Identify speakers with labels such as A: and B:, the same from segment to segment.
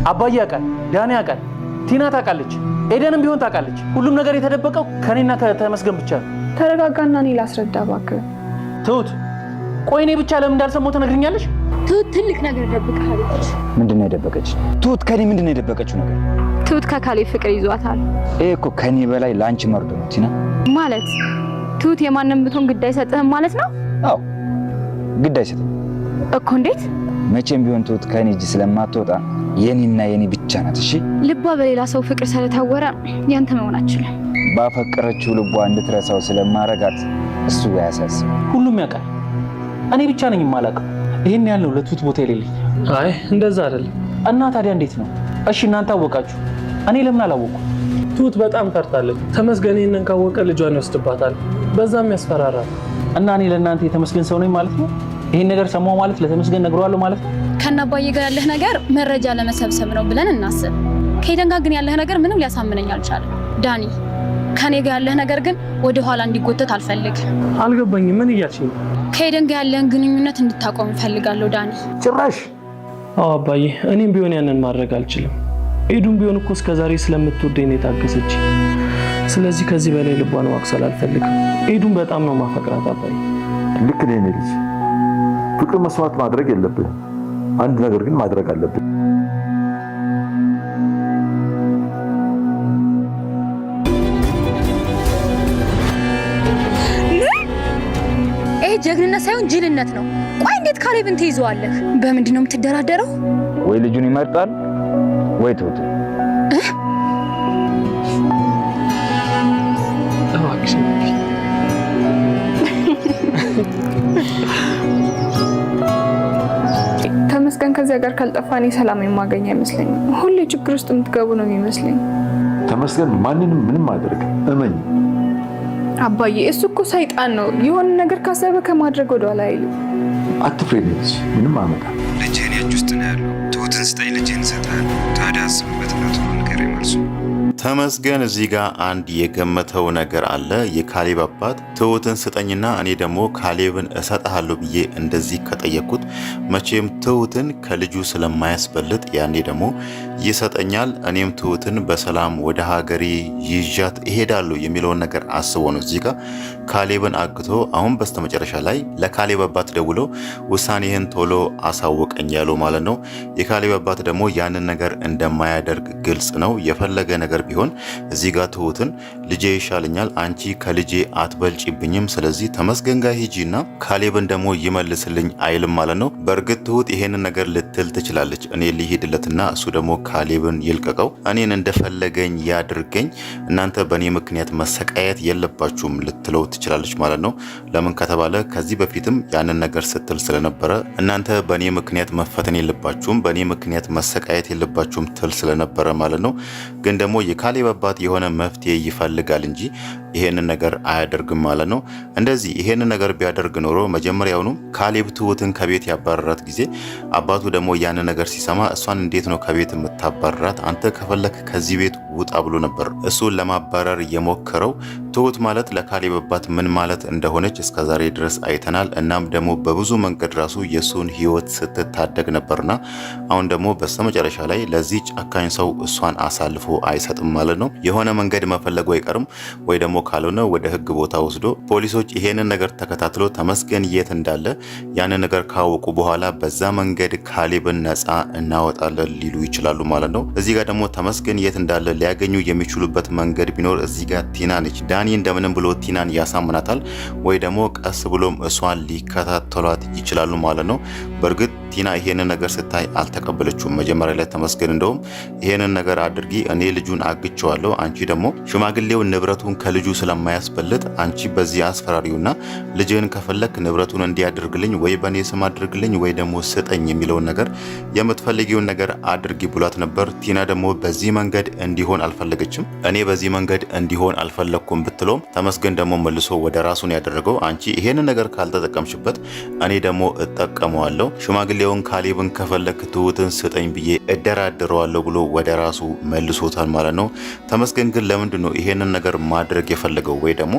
A: አባዬ ያውቃል፣ ዳኒ ያውቃል፣ ቲና ታውቃለች፣ ኤደንም ቢሆን ታውቃለች። ሁሉም ነገር የተደበቀው ከኔና ከተመስገን ብቻ ነው።
B: ተረጋጋና እኔ ላስረዳ እባክህ።
A: ትሁት ቆይ እኔ ብቻ ለምን እንዳልሰማው ትነግሪኛለሽ?
C: ትሁት ትልቅ ነገር ደብቃለች።
D: ምንድን ነው የደበቀች? ትሁት ከኔ ምንድን ነው የደበቀችው ነገር?
C: ትሁት ከካሌብ ፍቅር ይዟታል።
D: ይሄ እኮ ከኔ በላይ ላንቺ መርዶ ነው ቲና።
C: ማለት ትሁት የማንም ብትሆን ግድ አይሰጥህም ማለት ነው?
D: አዎ ግድ አይሰጥም
C: እኮ። እንዴት?
D: መቼም ቢሆን ትሁት ከኔ እጅ ስለማትወጣ የኔና የኔ ብቻ ናት። እሺ
C: ልቧ በሌላ ሰው ፍቅር ስለታወረ ያንተ መሆን አትችልም።
D: ባፈቀረችው ልቧ እንድትረሳው ስለማረጋት እሱ ያሳስብ።
A: ሁሉም ያውቃል፣ እኔ ብቻ ነኝ የማላውቀው። ይሄን ያለው ለትሁት ቦታ የሌለኝ።
E: አይ እንደዛ አይደለም።
A: እና ታዲያ እንዴት ነው? እሺ እናንተ አወቃችሁ፣ እኔ ለምን አላወቅኩም?
E: ትሁት በጣም ፈርታለች። ተመስገን ይሄንን ካወቀ ልጇን ይወስድባታል፣ በዛም ያስፈራራል።
A: እና እኔ ለእናንተ የተመስገን ሰው ነኝ ማለት ነው? ይሄን ነገር ሰማው ማለት ለተመስገን ነግሯለሁ ማለት ነው?
F: ከናባዬ ጋር ያለህ ነገር መረጃ ለመሰብሰብ ነው ብለን እናስብ። ከኤደን ጋር ግን ያለህ ነገር ምንም ሊያሳምነኝ አልቻለም። ዳኒ ከኔ ጋር ያለህ ነገር ግን ወደ ኋላ እንዲጎተት አልፈልግም።
E: አልገባኝም። ምን እያልሽ ነው?
F: ከኤደን ጋር ያለህን ግንኙነት እንድታቆም እፈልጋለሁ ዳኒ።
A: ጭራሽ?
E: አዎ አባዬ፣ እኔም ቢሆን ያንን ማድረግ አልችልም። ኤዱም ቢሆን እኮ እስከዛሬ ስለምትወደኝ ነው የታገሰች። ስለዚህ ከዚህ በላይ ልቧን ማክሰል አልፈልግም። ኤዱም በጣም ነው ማፈቅራት አባዬ።
G: ልክ ነህ የኔ ልጅ። ፍቅር መስዋዕት ማድረግ የለብህም። አንድ ነገር ግን ማድረግ አለብህ።
F: ይሄ ጀግንነት ሳይሆን ጅልነት ነው። ቆይ እንዴት ካሌብን ትይዘዋለህ? በምንድን ነው የምትደራደረው?
D: ወይ ልጁን ይመርጣል ወይ ትሁት።
B: ተመስገን ከዚያ ጋር ካልጠፋ እኔ ሰላም የማገኝ አይመስለኝም። ሁሌ ችግር ውስጥ የምትገቡ ነው የሚመስለኝ።
G: ተመስገን ማንንም ምንም አያደርግ፣ እመኝ።
B: አባዬ እሱ እኮ ሰይጣን ነው። የሆነ ነገር ካሰበ ከማድረግ ወደኋላ አይልም።
G: አትፍሬ ልጅ፣ ምንም አመጣ።
D: ልጅህን የእጅ ውስጥ ነው ያለው። ትሁትን ስጠኝ፣ ልጅህን እሰጥሃለሁ። ታዲያ አስብበትና ቶሎ ንገረኝ መልሱ።
H: ተመስገን እዚህ ጋር አንድ የገመተው ነገር አለ። የካሌብ አባት ትሁትን ስጠኝና እኔ ደግሞ ካሌብን እሰጥሃለሁ ብዬ እንደዚህ ከጠየቅኩት መቼም ትሁትን ከልጁ ስለማያስበልጥ ያኔ ደግሞ ይሰጠኛል፣ እኔም ትሁትን በሰላም ወደ ሀገሬ ይዣት እሄዳለሁ የሚለውን ነገር አስቦ ነው እዚህ ጋር ካሌብን አግቶ አሁን በስተመጨረሻ ላይ ለካሌብ አባት ደውሎ ውሳኔህን ቶሎ አሳውቀኝ ያለው ማለት ነው። የካሌብ አባት ደግሞ ያንን ነገር እንደማያደርግ ግልጽ ነው። የፈለገ ነገር ቢሆን እዚህ ጋር ትሁትን ልጄ ይሻለኛል፣ አንቺ ከልጄ አትበልጪብኝም፣ ስለዚህ ተመስገን ጋር ሂጂና ካሌብን ደግሞ ይመልስልኝ አይልም ማለት ነው። በእርግጥ ትሁት ይሄንን ነገር ልትል ትችላለች። እኔ ሊሄድለትና እሱ ደግሞ ካሌብን ይልቀቀው፣ እኔን እንደፈለገኝ ያድርገኝ፣ እናንተ በእኔ ምክንያት መሰቃየት የለባችሁም ልትለው ትችላለች ማለት ነው። ለምን ከተባለ ከዚህ በፊትም ያንን ነገር ስትል ስለነበረ እናንተ በእኔ ምክንያት መፈተን የለባችሁም፣ በእኔ ምክንያት መሰቃየት የለባችሁም ትል ስለነበረ ማለት ነው። ግን ደግሞ የካሌብ አባት የሆነ መፍትሄ ይፈልጋል እንጂ ይሄንን ነገር አያደርግም ማለት ነው። እንደዚህ ይሄንን ነገር ቢያደርግ ኖሮ መጀመሪያውኑ ካሌብ ትሁትን ከቤት ያባረራት ጊዜ አባቱ ደግሞ ያንን ነገር ሲሰማ እሷን እንዴት ነው ከቤት የምታባረራት? አንተ ከፈለክ ከዚህ ቤት ውጣ ብሎ ነበር እሱን ለማባረር የሞከረው። ትሁት ማለት ለካሌብ አባት ምን ማለት እንደሆነች እስከዛሬ ድረስ አይተናል። እናም ደግሞ በብዙ መንገድ ራሱ የሱን ህይወት ስትታደግ ነበርና አሁን ደግሞ በስተመጨረሻ ላይ ለዚህ ጨካኝ ሰው እሷን አሳልፎ አይሰጥም ማለት ነው። የሆነ መንገድ መፈለጉ አይቀርም ወይ ደግሞ ካልሆነ ወደ ህግ ቦታ ወስዶ ፖሊሶች ይሄንን ነገር ተከታትሎ ተመስገን የት እንዳለ ያንን ነገር ካወቁ በኋላ በዛ መንገድ ካሌብን ነፃ እናወጣለን ሊሉ ይችላሉ ማለት ነው። እዚህ ጋር ደግሞ ተመስገን የት እንዳለ ሊያገኙ የሚችሉበት መንገድ ቢኖር እዚህ ጋር ቲና ነች። ዳኒ እንደምንም ብሎ ቲናን ያሳምናታል ወይ ደግሞ ቀስ ብሎም እሷን ሊከታተሏት ይችላሉ ማለት ነው። በእርግጥ ቲና ይሄንን ነገር ስታይ አልተቀበለችውም። መጀመሪያ ላይ ተመስገን እንደውም ይሄንን ነገር አድርጊ፣ እኔ ልጁን አግቸዋለሁ፣ አንቺ ደግሞ ሽማግሌው ንብረቱን ከልጁ ስለማያስበልጥ አንቺ በዚህ አስፈራሪውና ልጅን ከፈለክ ንብረቱን እንዲያደርግልኝ ወይ በኔ ስም አድርግልኝ ወይ ደግሞ ስጠኝ የሚለውን ነገር የምትፈልጊውን ነገር አድርጊ ብሏት ነበር። ቲና ደግሞ በዚህ መንገድ እንዲሆን አልፈለገችም። እኔ በዚህ መንገድ እንዲሆን አልፈለኩም ብትሎም ተመስገን ደግሞ መልሶ ወደ ራሱን ያደረገው አንቺ ይሄንን ነገር ካልተጠቀምሽበት እኔ ደግሞ እጠቀመዋለሁ፣ ሽማግሌውን ካሌብን ከፈለክ ትሁትን ስጠኝ ብዬ እደራደረዋለሁ ብሎ ወደ ራሱ መልሶታል ማለት ነው። ተመስገን ግን ለምንድን ነው ይሄንን ነገር ማድረግ የፈለገው ወይ ደግሞ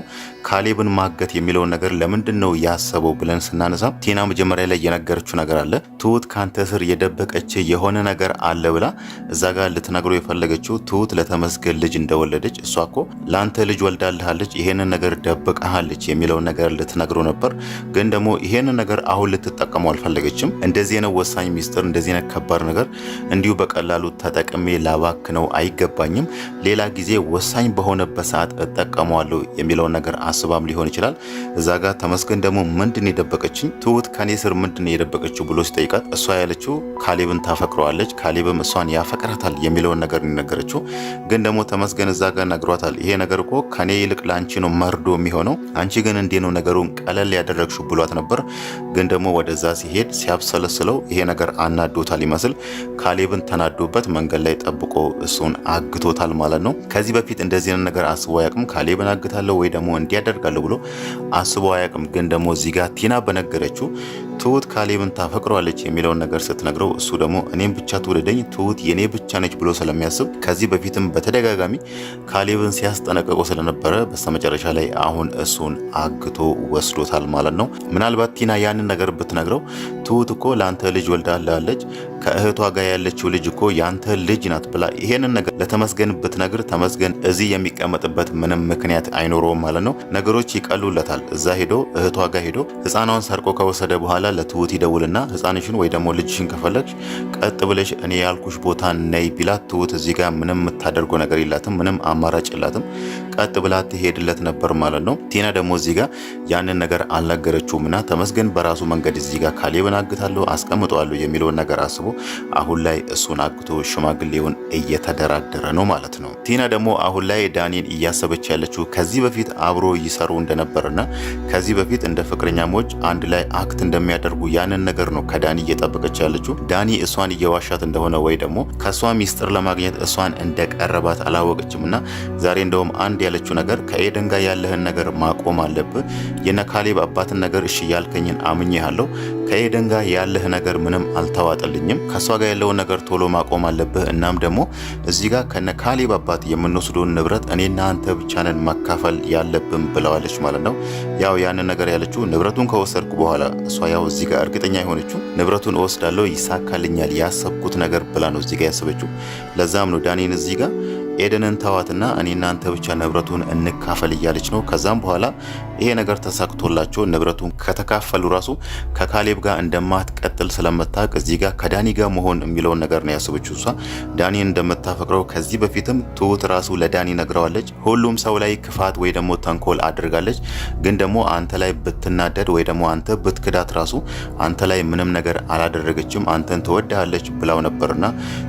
H: ካሌብን ማገት የሚለውን ነገር ለምንድን ነው ያሰበው ብለን ስናነሳ ቲና መጀመሪያ ላይ የነገረችው ነገር አለ። ትሁት ካንተ ስር የደበቀች የሆነ ነገር አለ ብላ እዛ ጋር ልትነግረው የፈለገችው ትሁት ለተመስገን ልጅ እንደወለደች እሷ እኮ ለአንተ ልጅ ወልዳልሃለች ይሄንን ነገር ደብቀሃለች የሚለውን ነገር ልትነግረው ነበር። ግን ደግሞ ይሄንን ነገር አሁን ልትጠቀመው አልፈለገችም። እንደዚህ ነው ወሳኝ ሚስጥር፣ እንደዚህ ነው ከባድ ነገር እንዲሁ በቀላሉ ተጠቅሜ ላባክ ነው አይገባኝም። ሌላ ጊዜ ወሳኝ በሆነበት ሰዓት እጠቀመዋለሁ የሚለውን ነገር አስባም ሊሆን ይችላል። እዛ ጋር ተመስገን ደግሞ ምንድን የደበቀችኝ ትሁት ከኔ ስር ምንድን የደበቀችው ብሎ ሲጠይቃት እሷ ያለችው ካሌብን ታፈቅረዋለች፣ ካሌብም እሷን ያፈቅራታል የሚለውን ነገር ነገረችው። ግን ደግሞ ተመስገን እዛ ጋር ነግሯታል። ይሄ ነገር እኮ ከኔ ይልቅ ላንቺ ነው መርዶ የሚሆነው፣ አንቺ ግን እንዴ ነው ነገሩን ቀለል ያደረግሽው ብሏት ነበር። ግን ደግሞ ወደዛ ሲሄድ ሲያብሰለስለው ይሄ ነገር አናዶታል ይመስል ካሌብን ተናዶበት መንገድ ላይ ጠብቆ እሱን አግቶታል ማለት ነው። ከዚህ በፊት እንደዚህ ነገር አስቦ አያውቅም። ካሌብን አግታለሁ ወይ ደግሞ እንዲያደርጋለሁ ብሎ አስቦ አያውቅም። ግን ደግሞ እዚህ ጋር ቲና በነገረችው ትሁት ካሌብን ታፈቅረዋለች የሚለውን ነገር ስትነግረው እሱ ደግሞ እኔም ብቻ ትውደደኝ ትሁት የኔ ብቻ ነች ብሎ ስለሚያስብ ከዚህ በፊትም በተደጋጋሚ ካሌብን ሲያስጠነቀቀው ስለነበረ በስተመጨረሻ ላይ አሁን እሱን አግቶ ወስዶታል ማለት ነው። ምናልባት ቲና ያንን ነገር ብትነግረው ትሁት እኮ ለአንተ ልጅ ወልዳለች ከእህቷ ጋር ያለችው ልጅ እኮ ያንተ ልጅ ናት ብላ ይሄንን ነገር ለተመስገን ብትነግር ተመስገን እዚህ የሚቀመጥበት ምንም ምክንያት አይኖረውም ማለት ነው። ነገሮች ይቀሉለታል። እዛ ሄዶ እህቷ ጋር ሄዶ ህፃኗን ሰርቆ ከወሰደ በኋላ ለትሁት ይደውልና ህፃንሽን ወይ ደግሞ ልጅሽን ከፈለግሽ ቀጥ ብለሽ እኔ ያልኩሽ ቦታ ነይ ቢላት ትሁት እዚህ ጋር ምንም የምታደርገው ነገር የላትም፣ ምንም አማራጭ የላትም። ቀጥ ብላ ትሄድለት ነበር ማለት ነው። ቲና ደግሞ እዚህ ጋር ያንን ነገር አልነገረችውምና ተመስገን በራሱ መንገድ እዚህ ጋር ካሌብን አግታለሁ አስቀምጠዋለሁ የሚለውን ነገር አስቦ አሁን ላይ እሱን አግቶ ሽማግሌውን እየተደራደረ ነው ማለት ነው። ቲና ደግሞ አሁን ላይ ዳኒን እያሰበች ያለችው ከዚህ በፊት አብሮ ይሰሩ እንደነበርና ከዚህ በፊት እንደ ፍቅረኛሞች አንድ ላይ አክት እንደሚያደርጉ ያንን ነገር ነው ከዳኒ እየጠበቀች ያለችው። ዳኒ እሷን እየዋሻት እንደሆነ ወይ ደግሞ ከእሷ ሚስጥር ለማግኘት እሷን እንደቀረባት አላወቀችምና ዛሬ እንደውም አንድ ያለችው ነገር ከኤደን ጋር ያለህን ነገር ማቆም አለብህ። የነ ካሌብ አባትን ነገር እሺ ያልከኝን አምኜሃለሁ። ከኤደን ጋር ያለህ ነገር ምንም አልተዋጠልኝም። ከሷ ጋር ያለውን ነገር ቶሎ ማቆም አለብህ። እናም ደግሞ እዚህ ጋር ከነ ካሌብ አባት የምንወስደውን ንብረት እኔና አንተ ብቻ ነን መካፈል ያለብን ብለዋለች ማለት ነው። ያው ያንን ነገር ያለችው ንብረቱን ከወሰድኩ በኋላ እሷ ያው እዚህ ጋር እርግጠኛ የሆነችው ንብረቱን እወስዳለሁ ይሳካልኛል ያሰብኩት ነገር ብላ ነው እዚህ ጋር ያሰበችው። ለዛም ነው ዳኒን እዚህ ጋር ኤደንን ተዋትና እኔና አንተ ብቻ ንብረቱን እንካፈል እያለች ነው። ከዛም በኋላ ይሄ ነገር ተሳክቶላቸው ንብረቱን ከተካፈሉ ራሱ ከካሌብ ጋር እንደማትቀጥል ስለምታውቅ እዚህ ጋር ከዳኒ ጋር መሆን የሚለውን ነገር ነው ያሰበችው። እሷ ዳኒን እንደምታፈቅረው ከዚህ በፊትም ትሁት ራሱ ለዳኒ ነግረዋለች። ሁሉም ሰው ላይ ክፋት ወይ ደግሞ ተንኮል አድርጋለች። ግን ደግሞ አንተ ላይ ብትናደድ ወይ ደግሞ አንተ ብትክዳት ራሱ አንተ ላይ ምንም ነገር አላደረገችም፣ አንተን ትወዳለች ብላው ነበርና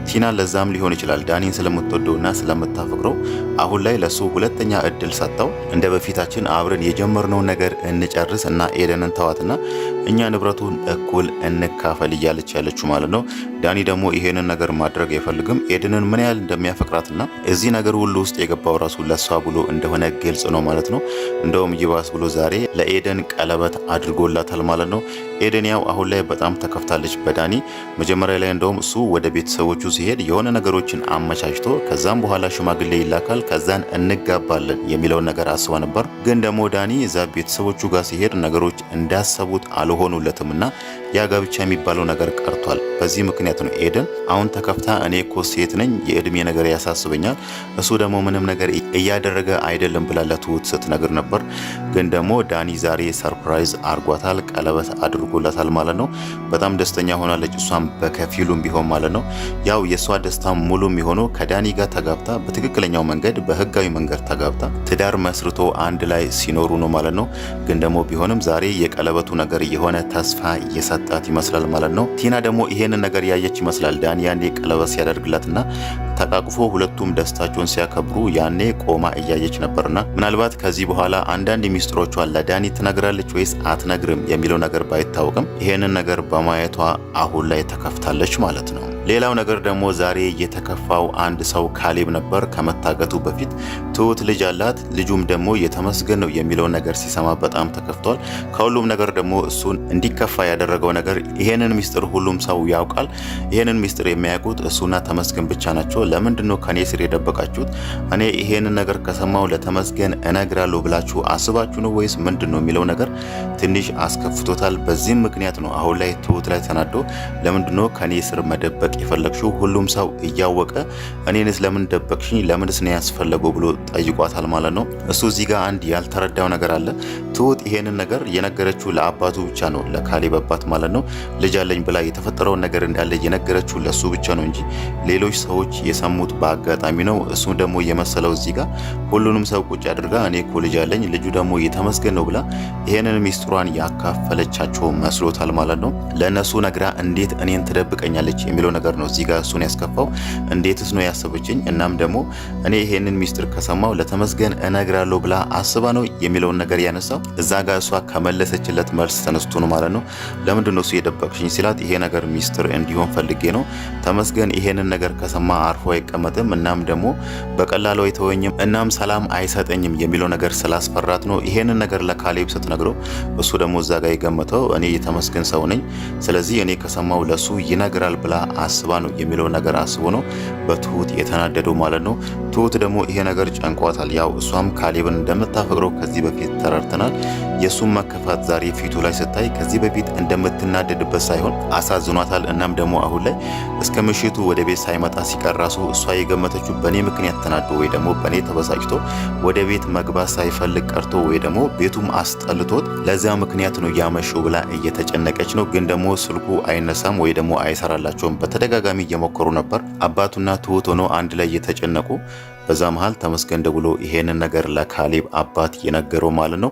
H: ቲና ለዛም ሊሆን ይችላል ዳኒን ስለምትወደውና ስለምታፈቅረው አሁን ላይ ለሱ ሁለተኛ እድል ሰጥተው እንደ በፊታችን አብረን የጀመርነው ነገር እንጨርስ እና ኤደንን ተዋትና እኛ ንብረቱን እኩል እንካፈል እያለች ያለችው ማለት ነው። ዳኒ ደግሞ ይሄንን ነገር ማድረግ አይፈልግም። ኤደንን ምን ያህል እንደሚያፈቅራትና እዚህ ነገር ሁሉ ውስጥ የገባው ራሱ ለሷ ብሎ እንደሆነ ግልጽ ነው ማለት ነው። እንደውም ይባስ ብሎ ዛሬ ለኤደን ቀለበት አድርጎላታል ማለት ነው። ኤደን ያው አሁን ላይ በጣም ተከፍታለች በዳኒ። መጀመሪያ ላይ እንደውም እሱ ወደ ቤተሰቦቹ ሲሄድ የሆነ ነገሮችን አመቻችቶ ከዛም በኋላ ሽማግሌ ይላካል ከዛን እንጋባለን የሚለውን ነገር አስባ ነበር። ግን ደግሞ ዳኒ እዛ ቤተሰቦቹ ጋር ሲሄድ ነገሮች እንዳሰቡት አልሆኑለትምና ያ ጋብቻ የሚባለው ነገር ቀርቷል። በዚህ ምክንያት ነው ኤደን አሁን ተከፍታ እኔ እኮ ሴት ነኝ የእድሜ ነገር ያሳስበኛል፣ እሱ ደግሞ ምንም ነገር እያደረገ አይደለም ብላ ለትሁት ስትነግር ነበር። ግን ደግሞ ዳኒ ዛሬ ሰርፕራይዝ አርጓታል፣ ቀለበት አድርጎላታል ማለት ነው። በጣም ደስተኛ ሆናለች እሷም በከፊሉም ቢሆን ማለት ነው። ያው የእሷ ደስታ ሙሉ የሚሆነው ከዳኒ ጋር ተጋብታ በትክክለኛው መንገድ በህጋዊ መንገድ ተጋብታ ትዳር መስርቶ አንድ ላይ ሲኖሩ ነው ማለት ነው። ግን ደግሞ ቢሆንም ዛሬ የቀለበቱ ነገር የሆነ ተስፋ እየሰጣት ይመስላል ማለት ነው። ቲና ደግሞ ይሄንን ነገር ያየች ይመስላል። ዳኒ ያኔ ቀለበት ሲያደርግላትና ተቃቅፎ ሁለቱም ደስታቸውን ሲያከብሩ ያኔ ቆማ እያየች ነበርና ምናልባት ከዚህ በኋላ አንዳንድ ሚስጥሮቿን ለዳኒ ትነግራለች ወይስ አትነግርም የሚለው ነገር ባይታወቅም ይሄንን ነገር በማየቷ አሁን ላይ ተከፍታለች ማለት ነው። ሌላው ነገር ደግሞ ዛሬ የተከፋው አንድ ሰው ካሌብ ነበር። ከመታገቱ በፊት ትሁት ልጅ አላት፣ ልጁም ደግሞ የተመስገን ነው የሚለውን ነገር ሲሰማ በጣም ተከፍቷል። ከሁሉም ነገር ደግሞ እሱን እንዲከፋ ያደረገው ነገር ይሄንን ሚስጥር ሁሉም ሰው ያውቃል። ይሄንን ሚስጥር የሚያውቁት እሱና ተመስገን ብቻ ናቸው። ለምንድን ነው ከኔ ስር የደበቃችሁት? እኔ ይሄንን ነገር ከሰማው ለተመስገን እነግራለሁ ብላችሁ አስባችሁ ነው ወይስ ምንድን ነው የሚለው ነገር ትንሽ አስከፍቶታል። በዚህም ምክንያት ነው አሁን ላይ ትሁት ላይ ተናዶ ለምንድን ነው ከኔ ስር መደበቅ የፈለግሽው? ሁሉም ሰው እያወቀ እኔንስ ለምን ደበቅሽኝ? ለምንስ ነው ያስፈለገው ብሎ ጠይቋታል ማለት ነው። እሱ እዚህ ጋር አንድ ያልተረዳው ነገር አለ። ትሁት ይሄንን ነገር የነገረችው ለአባቱ ብቻ ነው፣ ለካሌብ አባት ማለት ነው። ልጅ አለኝ ብላ የተፈጠረውን ነገር እንዳለ የነገረችው ለሱ ብቻ ነው እንጂ ሌሎች ሰዎች የሰሙት በአጋጣሚ ነው። እሱ ደግሞ የመሰለው እዚህ ጋር ሁሉንም ሰው ቁጭ አድርጋ እኔ እኮ ልጅ አለኝ ልጁ ደግሞ የተመስገን ነው ብላ ይሄንን ሚስጥሯን ያካፈለቻቸው መስሎታል ማለት ነው። ለነሱ ነግራ እንዴት እኔን ትደብቀኛለች የሚለው ነገር ነው እዚህ ጋር እሱን ያስከፋው። እንዴትስ ነው ያሰበችኝ? እናም ደግሞ እኔ ይሄንን ሚስጥር ከሰማው ለተመስገን እነግራለሁ ብላ አስባ ነው የሚለውን ነገር ያነሳው። እዛ ጋር እሷ ከመለሰችለት መልስ ተነስቶ ነው ማለት ነው። ለምንድን ነው እሱ የደበቅሽኝ ሲላት ይሄ ነገር ሚስጥር እንዲሆን ፈልጌ ነው። ተመስገን ይሄንን ነገር ከሰማ አርፎ አይቀመጥም፣ እናም ደግሞ በቀላሉ አይተወኝም፣ እናም ሰላም አይሰጠኝም የሚለው ነገር ስላስፈራት ነው ይሄንን ነገር ለካሌብ ስትነግረው እሱ ደግሞ እዛ ጋር የገመተው እኔ የተመስገን ሰው ነኝ፣ ስለዚህ እኔ ከሰማው ለሱ ይነግራል ብላ አስባ ነው የሚለው ነገር አስቦ ነው በትሁት የተናደደው ማለት ነው። ትሁት ደግሞ ይሄ ነገር ጨንቋታል። ያው እሷም ካሌብን እንደምታፈቅረው ከዚህ በፊት ተረድተናል። የሱም መከፋት ዛሬ ፊቱ ላይ ስታይ ከዚህ በፊት እንደምትናደድበት ሳይሆን አሳዝኗታል። እናም ደግሞ አሁን ላይ እስከ ምሽቱ ወደ ቤት ሳይመጣ ሲቀር ራሱ እሷ የገመተችው በእኔ ምክንያት ተናዶ ወይ ደግሞ በእኔ ተበሳጭቶ ወደ ቤት መግባት ሳይፈልግ ቀርቶ ወይ ደግሞ ቤቱም አስጠልቶት ለዛ ምክንያት ነው ያመሸው ብላ እየተጨነቀች ነው። ግን ደግሞ ስልኩ አይነሳም ወይ ደግሞ አይሰራላቸውም። በተደጋጋሚ እየሞከሩ ነበር። አባቱና ትሁት ሆኖ አንድ ላይ እየተጨነቁ በዛ መሃል ተመስገን ደውሎ ይሄንን ነገር ለካሌብ አባት የነገረው ማለት ነው።